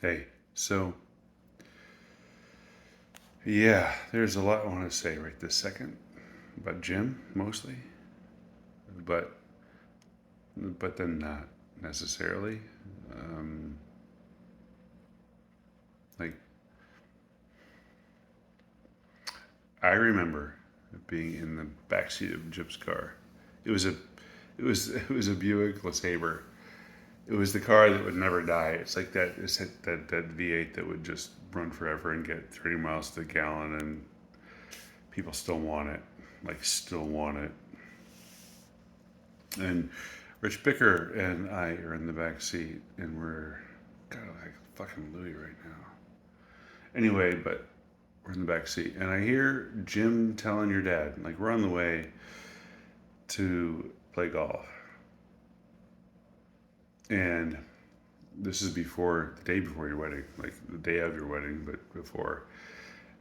Hey, so yeah, there's a lot I want to say right this second about Jim mostly, but then not necessarily. Um, like I remember being in the backseat of Jim's car. It was a it was a Buick LeSabre. It was the car that would never die. It's like that V8 that would just run forever and get 30 miles to the gallon, and people still want it, like still want it. And Rich Bicker and I are in the back seat, and we're God, like fucking Louis right now. Anyway, but we're in the back seat, and I hear Jim telling your dad, like we're on the way to play golf, and this is before the day before your wedding, like the day of your wedding, but before.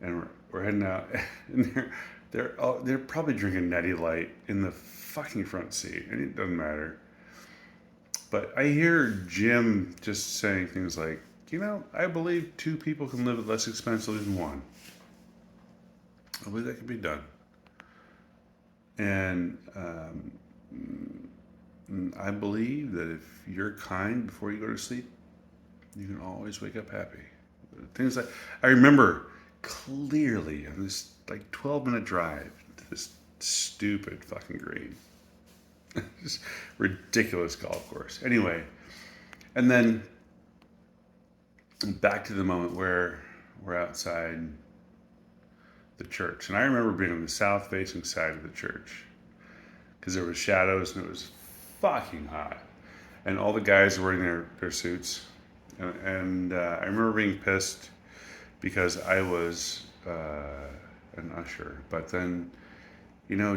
And we're heading out, and they're probably drinking Natty Light in the fucking front seat, and it doesn't matter. But I hear Jim just saying things like, I believe two people can live less expensively than one. I believe that can be done. And I believe that if you're kind before you go to sleep, you can always wake up happy. Things like I remember clearly on this like 12-minute drive to this stupid fucking green, just ridiculous golf course. Anyway, and then back to the moment where we're outside the church. And I remember being on the south facing side of the church because there was shadows and it was fucking hot. And all the guys were wearing their suits. And I remember being pissed because I was an usher. But then,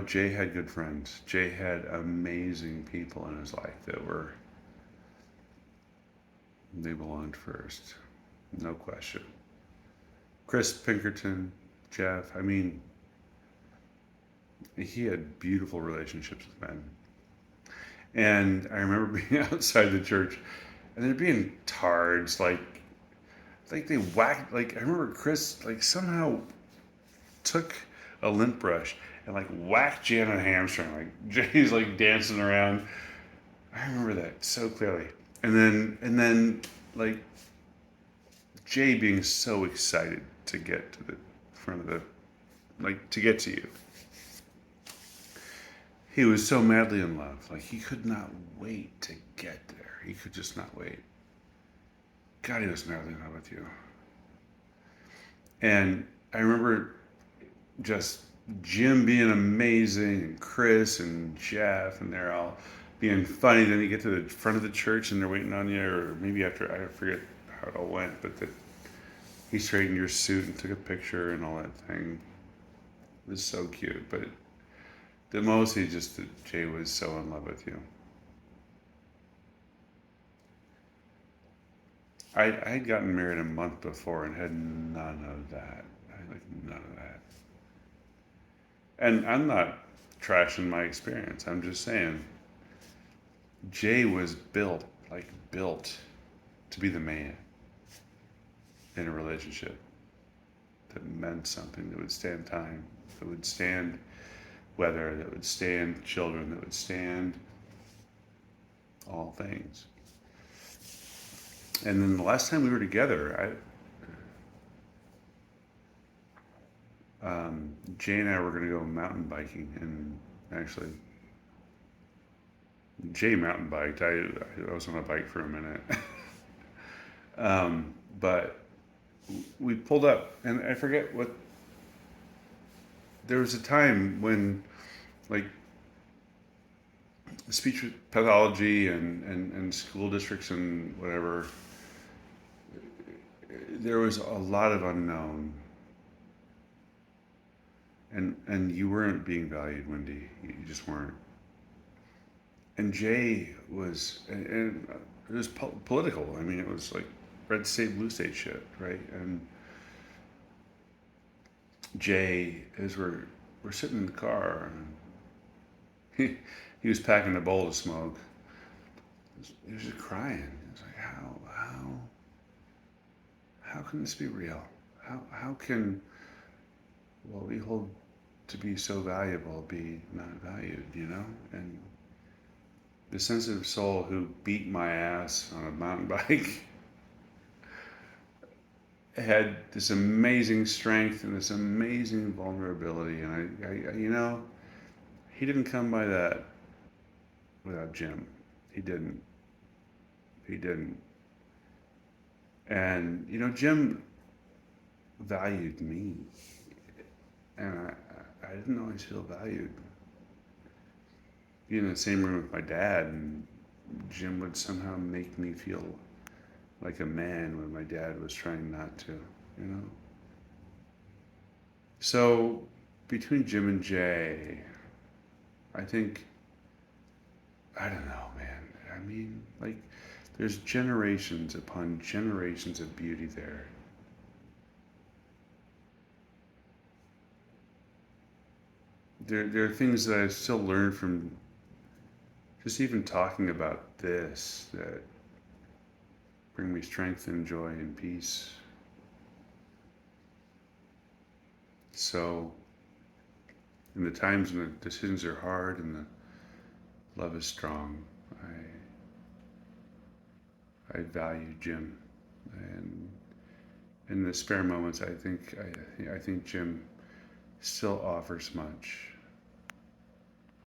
Jay had good friends. Jay had amazing people in his life they belonged first. No question. Chris Pinkerton, Jeff, I mean, he had beautiful relationships with men. And I remember being outside the church and there being tards, like they whacked, like I remember Chris, like somehow took a lint brush and like whacked Jan on a hamstring. Like Jay's like dancing around. I remember that so clearly. And then like Jay being so excited to get to the front of the, like to get to you. He was so madly in love. Like he could not wait to get there. He could just not wait. God, he was madly in love with you. And I remember just Jim being amazing, and Chris and Jeff, and they're all being funny. Then you get to the front of the church and they're waiting on you, or maybe after, I forget how it all went, but that he straightened your suit and took a picture and all that thing. It was so cute. But the most, he just, Jay was so in love with you. I had gotten married a month before and had none of that. I had like none of that. And I'm not trashing my experience. I'm just saying Jay was built to be the man in a relationship that meant something, that would stand time, that would stand weather, that would stand children, that would stand all things. And then the last time we were together, Jay and I were going to go mountain biking, and actually, Jay mountain biked. I was on a bike for a minute, but we pulled up, and I forget what. There was a time when, like, speech pathology and school districts and whatever, there was a lot of unknown, and you weren't being valued, Wendy. You just weren't. And Jay was, and it was political. I mean, it was like red state, blue state shit, right? And Jay, as we're sitting in the car, and he was packing a bowl to smoke. He was just crying. He was like, how can this be real? How can what we hold to be so valuable be not valued, And the sensitive soul who beat my ass on a mountain bike had this amazing strength and this amazing vulnerability. And he didn't come by that without Jim. He didn't. He didn't. And, Jim valued me. And I didn't always feel valued. Being in the same room with my dad, and Jim would somehow make me feel like a man when my dad was trying not to, you know? So between Jim and Jay, I think, I don't know, man. I mean, like, there's generations upon generations of beauty there. There are things that I still learn from just even talking about this that bring me strength and joy and peace. So, in the times when the decisions are hard and the love is strong, I value Jim, and in the spare moments, I think Jim still offers much.